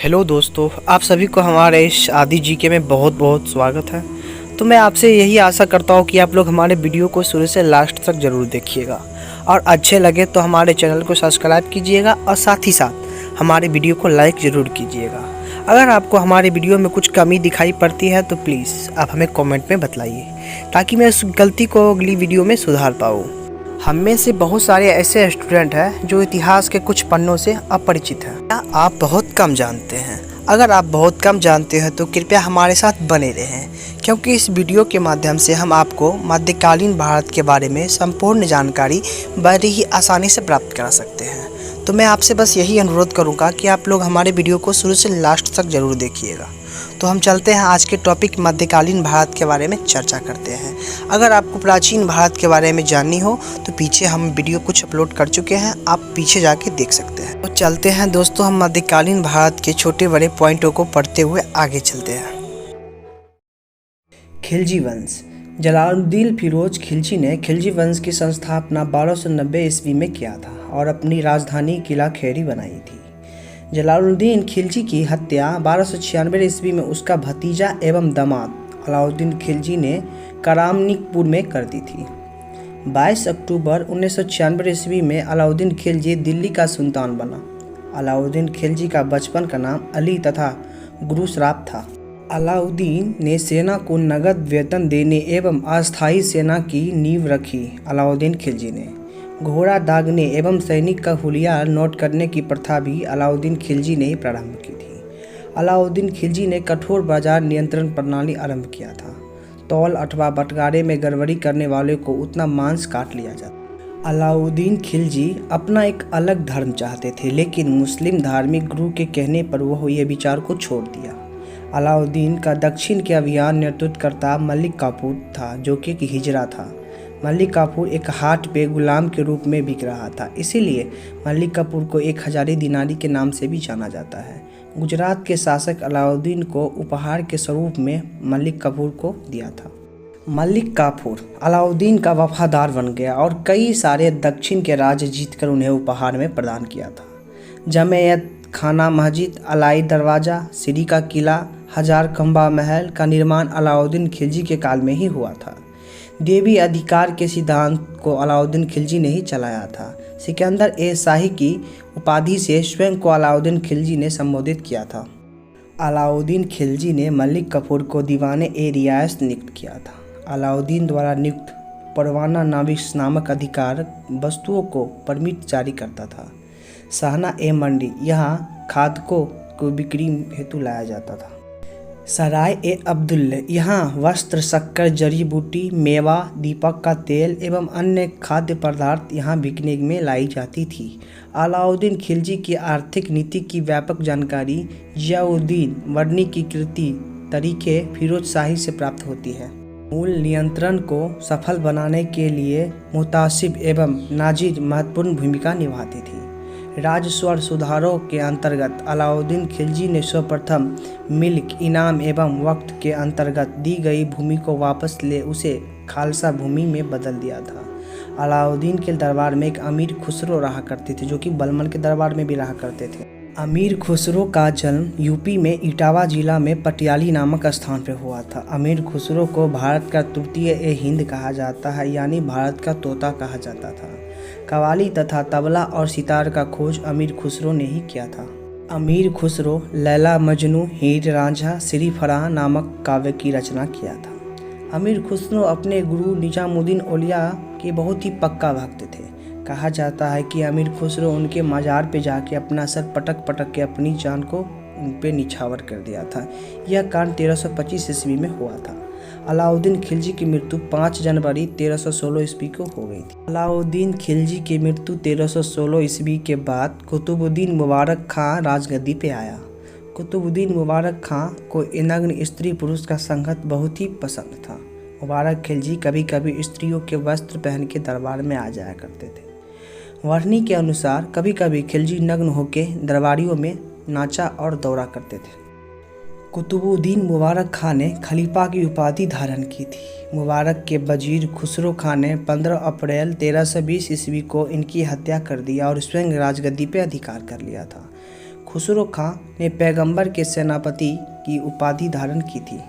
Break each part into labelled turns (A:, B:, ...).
A: Hello दोस्तों, आप सभी को हमारे इस आदि जीके में बहुत बहुत स्वागत है। तो मैं आपसे यही आशा करता हूँ कि आप लोग हमारे वीडियो को शुरू से लास्ट तक ज़रूर देखिएगा और अच्छे लगे तो हमारे चैनल को सब्सक्राइब कीजिएगा और साथ ही साथ हमारे वीडियो को लाइक ज़रूर कीजिएगा। अगर आपको हमारे वीडियो में कुछ कमी दिखाई पड़ती है तो प्लीज़ आप हमें कॉमेंट में बतलाइए ताकि मैं उस गलती को अगली वीडियो में सुधार पाऊँ। हम में से बहुत सारे ऐसे स्टूडेंट हैं जो इतिहास के कुछ पन्नों से अपरिचित हैं या आप बहुत कम जानते हैं। अगर आप बहुत कम जानते हैं तो कृपया हमारे साथ बने रहें, क्योंकि इस वीडियो के माध्यम से हम आपको मध्यकालीन भारत के बारे में संपूर्ण जानकारी बड़ी ही आसानी से प्राप्त करा सकते हैं। तो मैं आपसे बस यही अनुरोध करूँगा कि आप लोग हमारे वीडियो को शुरू से लास्ट तक ज़रूर देखिएगा। तो हम चलते हैं आज के टॉपिक मध्यकालीन भारत के बारे में चर्चा करते हैं। अगर आपको प्राचीन भारत के बारे में जाननी हो तो पीछे हम वीडियो कुछ अपलोड कर चुके हैं, आप पीछे जाके देख सकते हैं। तो चलते हैं दोस्तों, हम मध्यकालीन भारत के छोटे बड़े पॉइंटों को पढ़ते हुए आगे चलते हैं। खिलजी वंश। जलालुद्दीन फिरोज खिलजी ने खिलजी वंश की संस्थापना 1290 ईस्वी में किया था और अपनी राजधानी किला खैरी बनाई थी। जलालुद्दीन खिलजी की हत्या 1296 ईस्वी में उसका भतीजा एवं दामाद अलाउद्दीन खिलजी ने करामनिकपुर में कर दी थी। 22 अक्टूबर 1996 ईस्वी में अलाउद्दीन खिलजी दिल्ली का सुल्तान बना। अलाउद्दीन खिलजी का बचपन का नाम अली तथा गुरुश्राप था। अलाउद्दीन ने सेना को नगद वेतन देने एवं अस्थायी सेना की नींव रखी। अलाउद्दीन खिलजी ने घोड़ा दागने एवं सैनिक का हुलिया नोट करने की प्रथा भी अलाउद्दीन खिलजी ने ही प्रारंभ की थी। अलाउद्दीन खिलजी ने कठोर बाजार नियंत्रण प्रणाली आरंभ किया था। तौल अथवा बंटवारे में गड़बड़ी करने वाले को उतना मांस काट लिया जाता। अलाउद्दीन खिलजी अपना एक अलग धर्म चाहते थे, लेकिन मुस्लिम धार्मिक गुरु के कहने पर वह यह विचार को छोड़ दिया। अलाउद्दीन का दक्षिण के अभियान नेतृत्वकर्ता मलिक काफूर था, जो कि एक हिजड़ा था। मलिक काफूर एक हाट पे गुलाम के रूप में बिक रहा था, इसीलिए मलिक काफूर को 1000 दिनारी के नाम से भी जाना जाता है। गुजरात के शासक अलाउद्दीन को उपहार के स्वरूप में मलिक काफूर को दिया था। मलिक काफूर अलाउद्दीन का वफादार बन गया और कई सारे दक्षिण के राज्य जीतकर उन्हें उपहार में प्रदान किया था। जमेयत खाना मस्जिद, अलाई दरवाज़ा, सिरी का किला, हजार खंबा महल का निर्माण अलाउद्दीन खिलजी के काल में ही हुआ था। देवी अधिकार के सिद्धांत को अलाउद्दीन खिलजी ने ही चलाया था। सिकंदर ए शाही की उपाधि से स्वयं को अलाउद्दीन खिलजी ने संबोधित किया था। अलाउद्दीन खिलजी ने मलिक काफूर को दीवाने ए रियासत नियुक्त किया था। अलाउद्दीन द्वारा नियुक्त परवाना नाविक नामक अधिकार वस्तुओं को परमिट जारी करता था। सहना ए मंडी, यहाँ खाद्यों को बिक्री हेतु लाया जाता था। सराय ए अब्दुल्ले, यहाँ वस्त्र, शक्कर, जड़ी बूटी, मेवा, दीपक का तेल एवं अन्य खाद्य पदार्थ यहाँ बिकने में लाई जाती थी। अलाउद्दीन खिलजी की आर्थिक नीति की व्यापक जानकारी जियाउद्दीन वर्नी की कृति तरीके फिरोज शाही से प्राप्त होती है। मूल नियंत्रण को सफल बनाने के लिए मुतासिब एवं नाजिर महत्वपूर्ण भूमिका निभाती थी। राजस्व सुधारों के अंतर्गत अलाउद्दीन खिलजी ने सर्वप्रथम मिल्क, इनाम एवं वक्त के अंतर्गत दी गई भूमि को वापस ले उसे खालसा भूमि में बदल दिया था। अलाउद्दीन के दरबार में एक अमीर खुसरो रहा करते थे, जो कि बलमन के दरबार में भी रहा करते थे। अमीर खुसरो का जन्म यूपी में इटावा जिला में पटियाली नामक स्थान पर हुआ था। अमीर खुसरो को भारत का तृतीय ए हिंद कहा जाता है, यानी भारत का तोता कहा जाता था। कव्वाली तथा तबला और सितार का खोज अमीर खुसरो ने ही किया था। अमीर खुसरो लैला मजनू, हीर रांझा, श्री फराह नामक काव्य की रचना किया था। अमीर खुसरो अपने गुरु निजामुद्दीन औलिया के बहुत ही पक्का भक्त थे। कहा जाता है कि अमीर खुसरो उनके मज़ार पे जाके अपना सर पटक पटक के अपनी जान को उन पे निछावर कर दिया था। यह कांड 1325 ईस्वी में हुआ था। अलाउद्दीन खिलजी की मृत्यु 5 जनवरी 1316 ईस्वी को हो गई थी। अलाउद्दीन खिलजी की मृत्यु 1316 ईस्वी के बाद कुतुबुद्दीन मुबारक खां राजगद्दी पे आया। कुतुबुद्दीन मुबारक खां को नग्न स्त्री पुरुष का संगत बहुत ही पसंद था। मुबारक खिलजी कभी कभी स्त्रियों के वस्त्र पहन के दरबार में आ जाया करते थे। वर्णी के अनुसार कभी कभी खिलजी नग्न होकर दरबारियों में नाचा और दौड़ा करते थे। कुतुबुद्दीन मुबारक खां ने खलीफा की उपाधि धारण की थी। मुबारक के वजीर खुसरो खां ने 15 अप्रैल 1320 ईस्वी को इनकी हत्या कर दिया और स्वयं राजगद्दी पर अधिकार कर लिया था। खुसरो खां ने पैगंबर के सेनापति की उपाधि धारण की थी।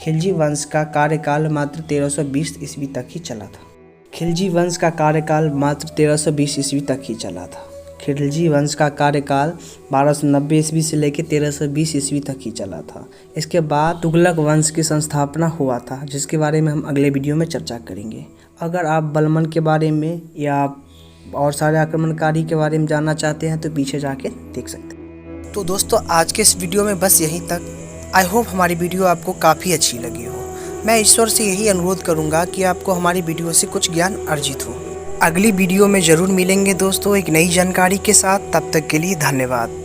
A: खिलजी वंश का कार्यकाल मात्र 1320 ईस्वी तक ही चला था। खिलजी वंश का कार्यकाल मात्र 1320 ईस्वी तक ही चला था। खिलजी वंश का कार्यकाल 1290 ईस्वी से लेकर 1320 ईस्वी तक ही चला था। इसके बाद तुगलक वंश की संस्थापना हुआ था, जिसके बारे में हम अगले वीडियो में चर्चा करेंगे। अगर आप बलमन के बारे में या और सारे आक्रमणकारी के बारे में जानना चाहते हैं तो पीछे जाके देख सकते हैं। तो दोस्तों, आज के इस वीडियो में बस यहीं तक। आई होप हमारी वीडियो आपको काफ़ी अच्छी लगी हो। मैं ईश्वर से यही अनुरोध करूंगा कि आपको हमारी वीडियो से कुछ ज्ञान अर्जित हो। अगली वीडियो में ज़रूर मिलेंगे दोस्तों एक नई जानकारी के साथ। तब तक के लिए धन्यवाद।